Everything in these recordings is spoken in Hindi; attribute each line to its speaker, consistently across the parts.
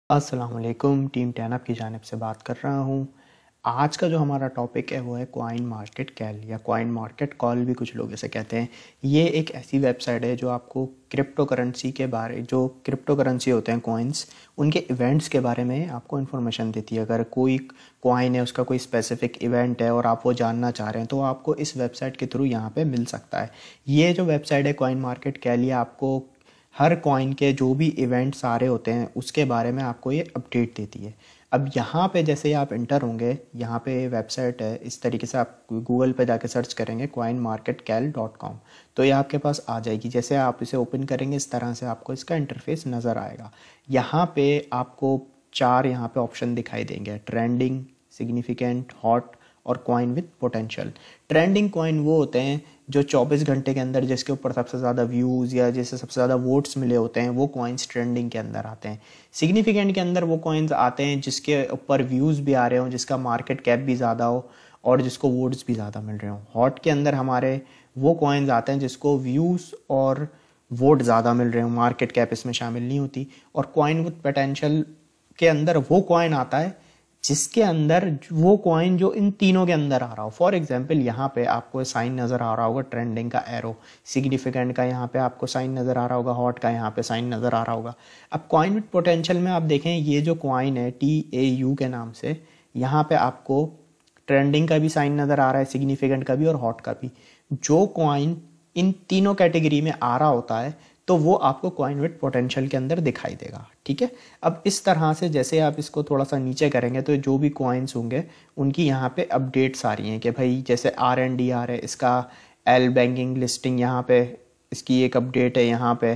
Speaker 1: अस्सलामुअलैकुम, टीम टैनअप की जानिब से बात कर रहा हूँ। आज का जो हमारा टॉपिक है वो है कॉइन मार्केट कैल या कॉइन मार्केट कॉल भी कुछ लोग इसे कहते हैं। ये एक ऐसी वेबसाइट है जो आपको क्रिप्टो करेंसी के बारे जो क्रिप्टो करेंसी होते हैं कॉइन्स, उनके इवेंट्स के बारे में आपको इन्फॉर्मेशन देती है। अगर कोई कॉइन है, उसका कोई स्पेसिफिक इवेंट है और आप वो जानना चाह रहे हैं तो आपको इस वेबसाइट के थ्रू यहाँ पे मिल सकता है। ये जो वेबसाइट है कॉइन मार्केट कैल, ये आपको हर कॉइन के जो भी इवेंट्स आ रहे होते हैं उसके बारे में आपको ये अपडेट देती है। अब यहाँ पे जैसे ही आप इंटर होंगे, यहाँ पे वेबसाइट है, इस तरीके से आप गूगल पे जाके सर्च करेंगे coinmarketcal.com, तो ये आपके पास आ जाएगी। जैसे आप इसे ओपन करेंगे इस तरह से आपको इसका इंटरफेस नज़र आएगा। यहाँ पे आपको चार यहाँ पे ऑप्शन दिखाई देंगे: ट्रेंडिंग, सिग्निफिकेंट, हॉट और coin with potential. Trending coin वो होते हैं जो 24 घंटे के अंदर जिसके ऊपर सबसे ज़्यादा व्यूज़ या जिसे सबसे ज़्यादा वोट्स मिले होते हैं, वो कॉइन्स ट्रेंडिंग के अंदर आते हैं। सिग्निफिकेंट के अंदर वो कॉइन्स आते हैं जिसके ऊपर व्यूज़ भी आ रहे हों, जिसका मार्केट कैप भी ज़्यादा हो और जिसको वोट्स भी ज़्यादा मिल रहे हों। हॉट के अंदर हमारे वो कॉइन्स आते हैं जिसको व्यूज़ और वोट ज़्यादा मिल रहे हों, मार्केट कैप इसमें शामिल नहीं होती। और कॉइन विद पोटेंशियल के अंदर वो कॉइन आता है जिसके अंदर वो कॉइन जो इन तीनों के अंदर आ रहा हो। फॉर एग्जांपल यहाँ पे आपको साइन नज़र आ रहा होगा ट्रेंडिंग का एरो, सिग्निफिकेंट का यहाँ पे आपको साइन नज़र आ रहा होगा, हॉट का यहाँ पे साइन नज़र आ रहा होगा। अब कॉइन विद पोटेंशियल में आप देखें, ये जो कॉइन है TAU के नाम से, यहाँ पे आपको ट्रेंडिंग का भी साइन नज़र आ रहा है, सिग्निफिकेंट का भी और हॉट का भी। जो कॉइन इन तीनों कैटेगरी में आ रहा होता है तो वो आपको कॉइन विद पोटेंशियल के अंदर दिखाई देगा। ठीक है। अब इस तरह से जैसे आप इसको थोड़ा सा नीचे करेंगे तो जो भी कॉइन्स होंगे उनकी यहाँ पे अपडेट्स आ रही हैं कि भाई जैसे RNDR है, इसका L बैंकिंग लिस्टिंग यहाँ पे इसकी एक अपडेट है यहाँ पे।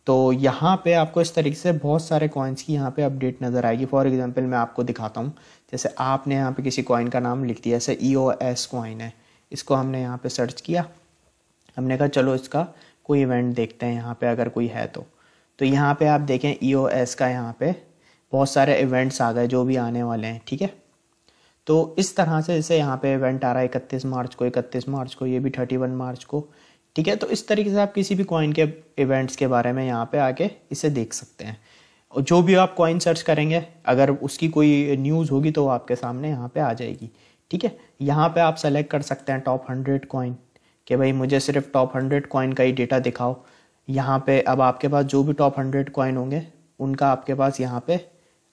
Speaker 1: तो यहाँ पे आपको इस तरीके से बहुत सारे कॉइन्स की यहाँ पे अपडेट नज़र आएगी। फॉर एग्जांपल मैं आपको दिखाता हूँ। जैसे आपने यहाँ पे किसी कॉइन का नाम लिख दिया, जैसे EOS कॉइन है, इसको हमने यहाँ पे सर्च किया, हमने कहा चलो इसका कोई इवेंट देखते हैं यहाँ पे अगर कोई है तो यहाँ पे आप देखें EOS का यहाँ पे बहुत सारे इवेंट्स आ गए जो भी आने वाले हैं। ठीक है। तो इस तरह से जैसे यहाँ पे इवेंट आ रहा है 31 मार्च को, 31 मार्च को, ये भी 31 मार्च को। ठीक है। तो इस तरीके से आप किसी भी कॉइन के इवेंट्स के बारे में यहाँ पे आके इसे देख सकते हैं। और जो भी आप कॉइन सर्च करेंगे अगर उसकी कोई न्यूज़ होगी तो वो आपके सामने यहाँ पे आ जाएगी। ठीक है। यहाँ पे आप सेलेक्ट कर सकते हैं टॉप 100 कॉइन कि भाई मुझे सिर्फ टॉप 100 कॉइन का ही डेटा दिखाओ। यहाँ पे अब आपके पास जो भी टॉप 100 कॉइन होंगे उनका आपके पास यहाँ पे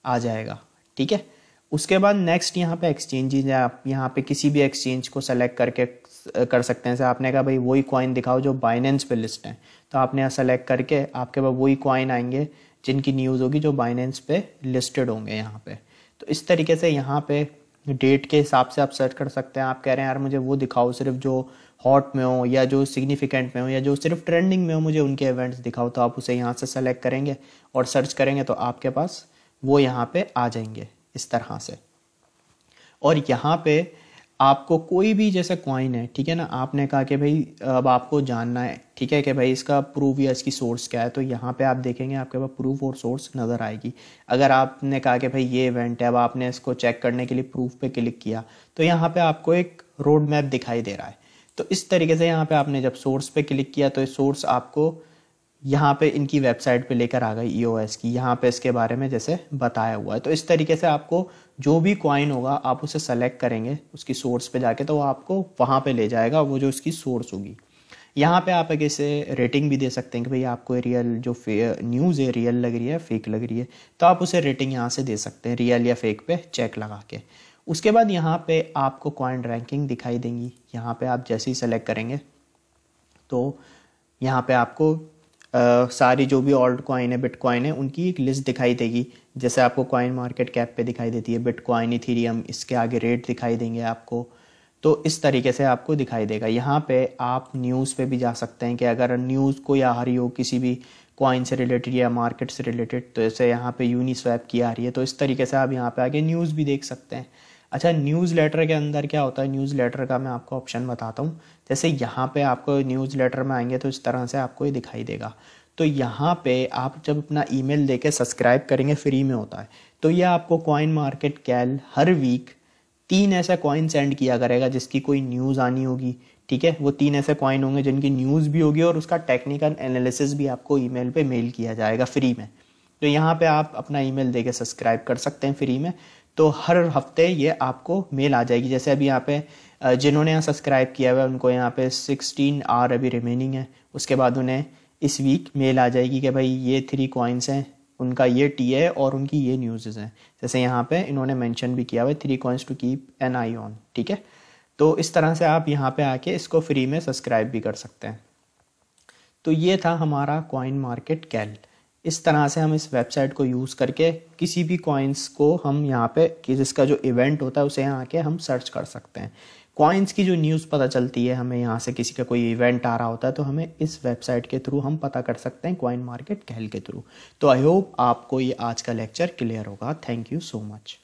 Speaker 1: आ जाएगा। ठीक है। उसके बाद नेक्स्ट यहाँ पे एक्सचेंजेज है, आप यहाँ पे किसी भी एक्सचेंज को सेलेक्ट करके कर सकते हैं। जैसे आपने कहा भाई वही कॉइन दिखाओ जो बाइनेंस पे लिस्ट है, तो आपने यहाँ सेलेक्ट करके आपके पास वही कॉइन आएंगे जिनकी न्यूज़ होगी जो बाइनेंस पे लिस्टेड होंगे यहाँ पे। तो इस तरीके से यहाँ पे डेट के हिसाब से आप सर्च कर सकते हैं। आप कह रहे हैं यार मुझे वो दिखाओ सिर्फ जो हॉट में हो या जो सिग्निफिकेंट में हो या जो सिर्फ ट्रेंडिंग में हो, मुझे उनके इवेंट्स दिखाओ, तो आप उसे यहाँ से सेलेक्ट करेंगे और सर्च करेंगे तो आपके पास वो यहाँ पे आ जाएंगे इस तरह से। और यहाँ पे आपको कोई भी जैसे कॉइन है, ठीक है ना, आपने कहा कि भाई अब आपको जानना है, ठीक है, कि भाई इसका प्रूफ या इसकी सोर्स क्या है, तो यहाँ पे आप देखेंगे आपके पास प्रूफ और सोर्स नज़र आएगी। अगर आपने कहा कि भाई ये इवेंट है, अब आपने इसको चेक करने के लिए प्रूफ पे क्लिक किया तो यहाँ पे आपको एक रोड मैप दिखाई दे रहा है। तो इस तरीके से यहाँ पे आपने जब सोर्स पे क्लिक किया तो सोर्स आपको यहाँ पे इनकी वेबसाइट पे लेकर आ गई EOS की, यहाँ पे इसके बारे में जैसे बताया हुआ है। तो इस तरीके से आपको जो भी कॉइन होगा आप उसे सेलेक्ट करेंगे उसकी सोर्स पे जाके तो वो आपको वहाँ पे ले जाएगा, वो जो इसकी सोर्स होगी। यहाँ पे आप आगे से रेटिंग भी दे सकते हैं कि भाई आपको रियल जो न्यूज़ है रियल लग रही है फेक लग रही है, तो आप उसे रेटिंग यहाँ से दे सकते हैं रियल या फेक पे चेक लगा के। उसके बाद यहाँ पे आपको कॉइन रैंकिंग दिखाई देंगी। यहाँ पे आप जैसे ही सेलेक्ट करेंगे तो यहाँ पे आपको सारी जो भी ऑल्ट कॉइन है, बिटकॉइन है, उनकी एक लिस्ट दिखाई देगी। जैसे आपको कॉइन मार्केट कैप पे दिखाई देती है बिटकॉइन, इथेरियम, इसके आगे रेट दिखाई देंगे आपको। तो इस तरीके से आपको दिखाई देगा। यहाँ पे आप न्यूज़ पे भी जा सकते हैं कि अगर न्यूज़ कोई आ रही हो किसी भी कॉइन से रिलेटेड या मार्केट से रिलेटेड, तो जैसे यहाँ पे यूनिस्वैप की आ रही है तो इस तरीके से आप यहाँ पे आगे न्यूज़ भी देख सकते हैं। अच्छा, न्यूज़ लेटर के अंदर क्या होता है, न्यूज़ लेटर का मैं आपको ऑप्शन बताता हूँ। जैसे यहाँ पे आपको न्यूज़ लेटर में आएंगे तो इस तरह से आपको ये दिखाई देगा। तो यहाँ पे आप जब अपना ईमेल देके सब्सक्राइब करेंगे, फ्री में होता है, तो ये आपको कॉइन मार्केट कैल हर वीक 3 ऐसा कॉइन सेंड किया करेगा जिसकी कोई न्यूज़ आनी होगी। ठीक है। वो 3 ऐसे कॉइन होंगे जिनकी न्यूज़ भी होगी और उसका टेक्निकल एनालिसिस भी आपको ईमेल पे मेल किया जाएगा फ्री में। तो यहाँ पे आप अपना ईमेल देके सब्सक्राइब कर सकते हैं फ्री में। तो हर हफ्ते ये आपको मेल आ जाएगी। जैसे अभी यहाँ पे जिन्होंने यहाँ सब्सक्राइब किया हुआ है उनको यहाँ पे 16 आवर अभी रिमेनिंग है। उसके बाद उन्हें इस वीक मेल आ जाएगी कि भाई ये 3 कॉइन्स हैं, उनका ये टी है और उनकी ये न्यूज़ हैं। जैसे यहाँ पे इन्होंने मेंशन भी किया हुआ है 3 coins to keep an eye on, ठीक है। तो इस तरह से आप यहाँ पे आके इसको फ्री में सब्सक्राइब भी कर सकते हैं। तो ये था हमारा कॉइन मार्केट कैल। इस तरह से हम इस वेबसाइट को यूज़ करके किसी भी कॉइन्स को हम यहाँ पे कि जिसका जो इवेंट होता है उसे यहाँ आके हम सर्च कर सकते हैं। कॉइन्स की जो न्यूज़ पता चलती है हमें, यहाँ से किसी का कोई इवेंट आ रहा होता है तो हमें इस वेबसाइट के थ्रू हम पता कर सकते हैं, कॉइन मार्केट कैल के थ्रू। तो आई होप आपको ये आज का लेक्चर क्लियर होगा। Thank you so much.